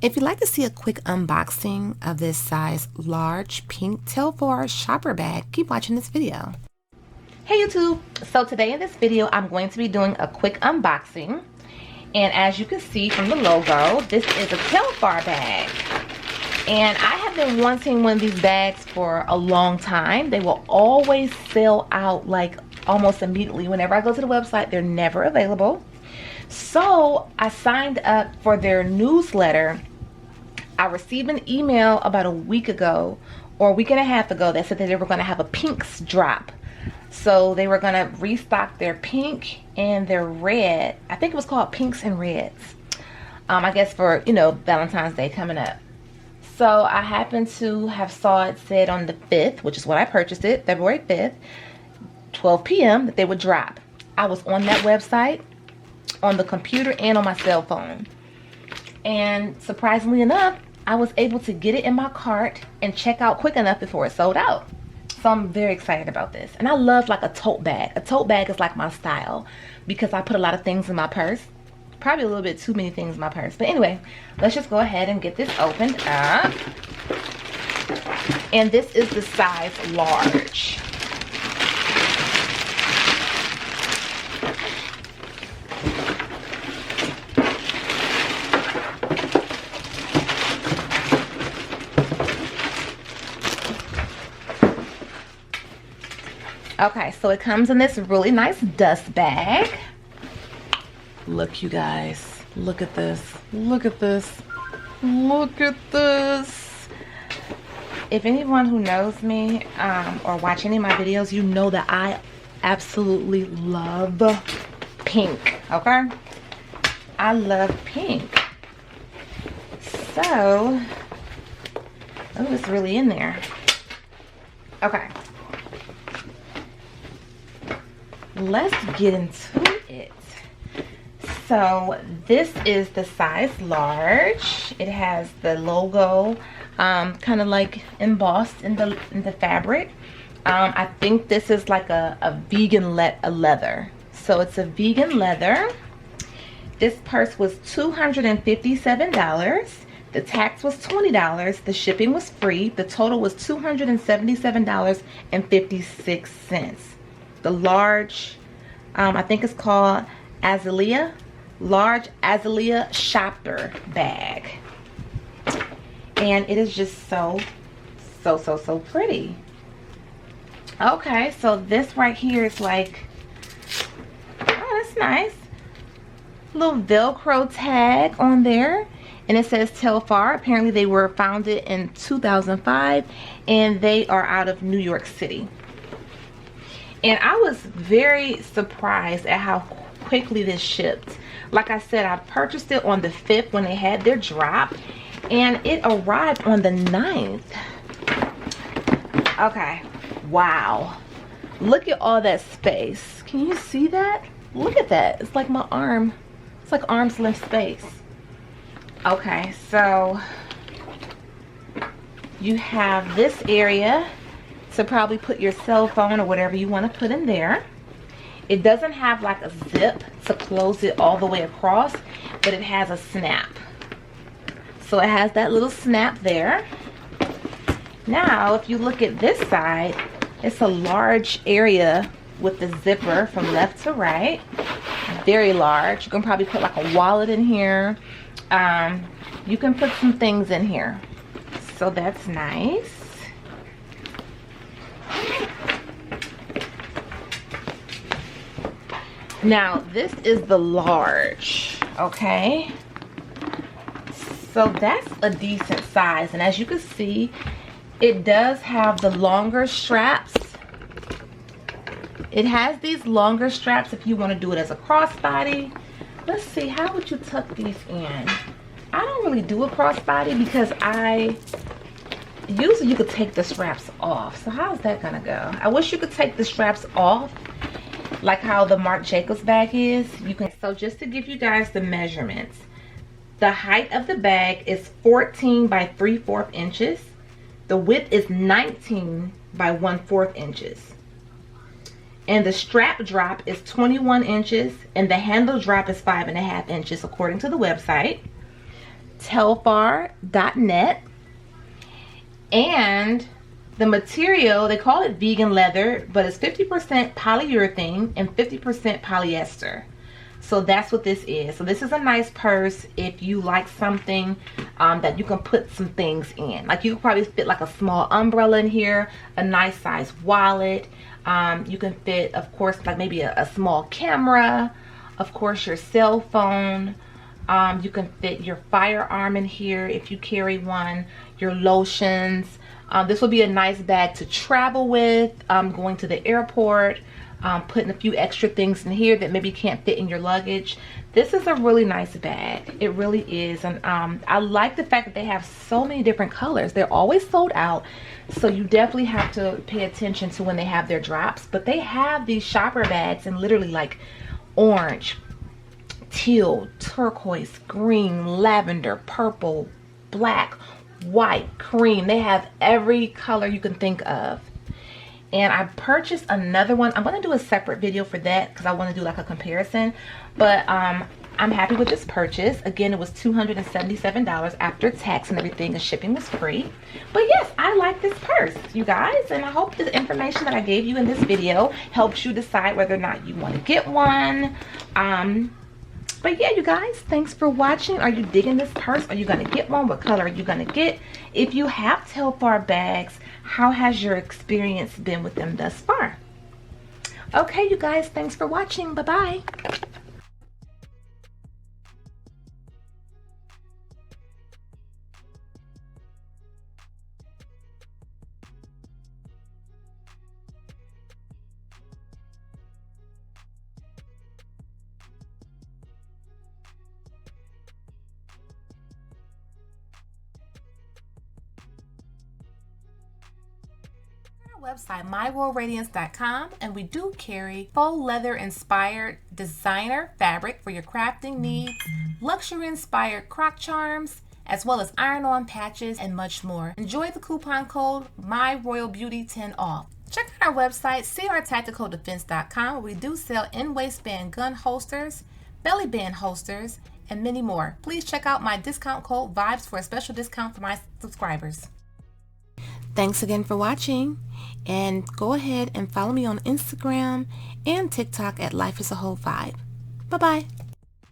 If you'd like to see a quick unboxing of this size large pink Telfar shopper bag, keep watching this video. Hey YouTube! So today in this video I'm going to be doing a quick unboxing, and as you can see from the logo, this is a Telfar bag. And I have been wanting one of these bags for a long time. They will always sell out like almost immediately. Whenever I go to the website, they're never available. So I signed up for their newsletter. I received an email about a week ago or a week and a half ago that said that they were going to have a pinks drop. So they were going to restock their pink and their red. I think it was called pinks and reds. I guess for, you know, Valentine's Day coming up. So I happened to have saw it said on the 5th, which is when I purchased it, February 5th, 12 p.m. that they would drop. I was on that website, on the computer and on my cell phone. And surprisingly enough, I was able to get it in my cart and check out quick enough before it sold out. So I'm very excited about this. And I love like a tote bag. A tote bag is like my style because I put a lot of things in my purse. Probably a little bit too many things in my purse. But anyway, let's just go ahead and get this opened up. And this is the size large. Okay, so it comes in this really nice dust bag. Look, you guys, look at this, look at this, look at this. If anyone who knows me or watch any of my videos, you know that I absolutely love pink, okay? I love pink. So, oh, it's really in there. Okay. Let's get into it. So this is the size large. It has the logo kind of like embossed in the fabric. I think this is like a vegan leather. So it's a vegan leather. This purse was $257. The tax was $20. The shipping was free. The total was $277.56. The large, I think it's called Azalea, large Azalea shopper bag. And it is just so pretty. Okay, so this right here is like, oh, that's nice. Little Velcro tag on there. And it says Telfar. Apparently they were founded in 2005 and they are out of New York City. And I was very surprised at how quickly this shipped. Like I said, I purchased it on the 5th when they had their drop. And it arrived on the 9th. Okay. Wow. Look at all that space. Can you see that? Look at that. It's like my arm. It's like arm's length space. Okay, so you have this area to probably put your cell phone or whatever you want to put in there. It doesn't have like a zip to close it all the way across, but it has a snap. So it has that little snap there. Now, if you look at this side, it's a large area with the zipper from left to right. Very large. You can probably put like a wallet in here. You can put some things in here. So that's nice. Now this is the large, okay? So that's a decent size, and as you can see, it does have the longer straps. It has these longer straps if you want to do it as a crossbody. Let's see, how would you tuck these in? I don't really do a crossbody because usually you could take the straps off. So how's that gonna go? I wish you could take the straps off like how the Marc Jacobs bag is. You can. So just to give you guys the measurements, the height of the bag is 14 by 3/4 inches. The width is 19 by 1/4 inches. And the strap drop is 21 inches and the handle drop is 5.5 inches according to the website. telfar.net. And the material, they call it vegan leather, but it's 50% polyurethane and 50% polyester. So that's what this is. So this is a nice purse if you like something that you can put some things in. Like you could probably fit like a small umbrella in here, a nice size wallet. You can fit, of course, like maybe a small camera, of course, your cell phone. You can fit your firearm in here if you carry one, your lotions. This will be a nice bag to travel with, going to the airport, putting a few extra things in here that maybe you can't fit in your luggage. This is a really nice bag. It really is. And I like the fact that they have so many different colors. They're always sold out, so you definitely have to pay attention to when they have their drops. But they have these shopper bags in literally like orange, teal, turquoise, green, lavender, purple, black, white, cream. They have every color you can think of. And I purchased another one. I'm going to do a separate video for that because I want to do like a comparison. But I'm happy with this purchase. Again, it was $277 after tax and everything, and shipping was free. But yes, I like this purse, you guys. And I hope the information that I gave you in this video helps you decide whether or not you want to get one. But yeah, you guys, thanks for watching. Are you digging this purse? Are you going to get one? What color are you going to get? If you have Telfar bags, how has your experience been with them thus far? Okay, you guys, thanks for watching. Bye-bye. Website myroyalradiance.com, and we do carry faux leather inspired designer fabric for your crafting needs, luxury inspired croc charms, as well as iron-on patches and much more. Enjoy the coupon code MyRoyalBeauty10 off. Check out our website crtacticaldefense.com, where we do sell in-waistband gun holsters, belly band holsters, and many more. Please check out my discount code VIBES for a special discount for my subscribers. Thanks again for watching, and go ahead and follow me on Instagram and TikTok at Life is a Whole Vibe. Bye-bye.